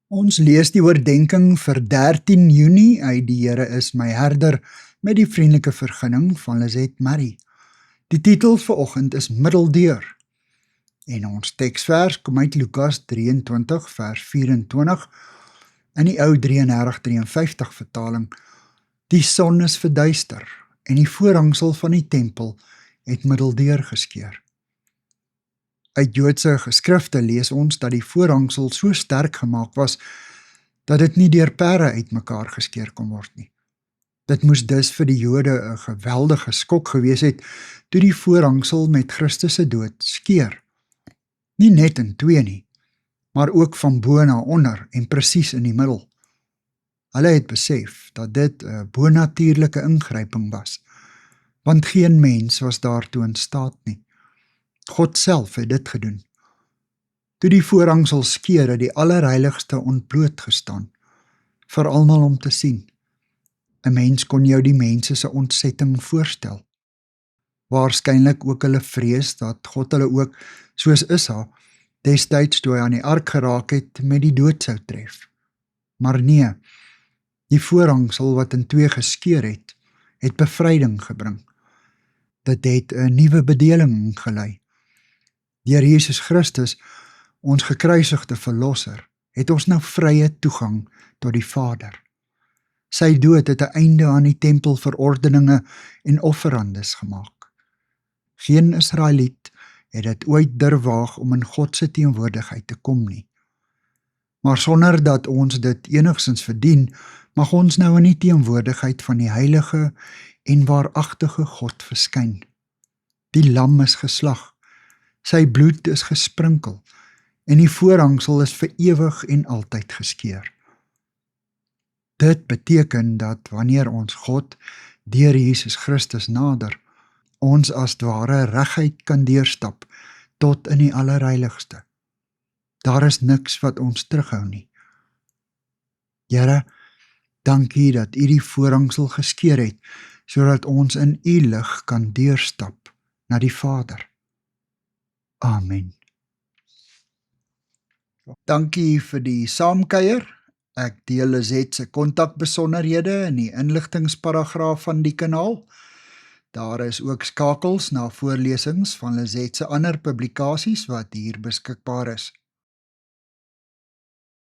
Ons lees die oordenking vir 13 Junie uit Die Here is my herder met die vriendelike vergunning van Lizet Marie. Die titel vir oggend is Middeldeur en ons teksvers kom uit Lukas 23 vers 24 in die ou 33-53 vertaling. Die son is verduister en die voorhangsel van die tempel het middeldeur geskeur. Uit Joodse geskrifte lees ons dat die voorhangsel so sterk gemaak was, dat dit nie deur pere uitmekaar geskeur kon word nie. Dit moes dus vir die Jode 'n geweldige skok gewees het, toe die voorhangsel met Christus se dood skeur. Nie net in twee nie, maar ook van bo na onder en presies in die middel. Hulle het besef dat dit 'n bonatuurlike ingryping was, want geen mens was daartoe in staat nie. God self het dit gedoen. Toe die voorhangsel skeur, het die Allerheiligste ontbloot gestaan, vir almal om te sien. 'n Mens kon jou die mense se ontsetting voorstel. Waarskynlik ook hulle vrees dat God hulle ook, soos Isa, destyds toe hy aan die ark geraak het, met die dood sou tref. Maar nee, die voorhangsel wat in twee geskeur het bevryding gebring. Dit het 'n nuwe bedeling gelei. Deur Jesus Christus, ons gekruisigde verlosser, het ons nou vrye toegang tot die Vader. Sy dood het 'n einde aan die tempelverordeninge en offerandes gemaak. Geen Israeliet het dit ooit durf waag om in God se teenwoordigheid te kom nie. Maar sonder dat ons dit enigsins verdien, mag ons nou in die teenwoordigheid van die heilige en waaragtige God verskyn. Die lam is geslag, sy bloed is gesprinkel, en die voorhangsel is vir ewig en altyd geskeur. Dit beteken dat wanneer ons God deur Jesus Christus nader, ons as ware reguit kan deurstap tot in die Allerheiligste. Daar is niks wat ons terughou nie. Here, dankie dat U die voorhangsel geskeur het, sodat ons in U lig kan deurstap na die Vader. Amen. Dankie vir die saamkuier. Ek deel Lizet se kontakbesonderhede in die inligtingsparagraaf van die kanaal. Daar is ook skakels na voorlesings van Lizet se ander publikasies wat hier beskikbaar is.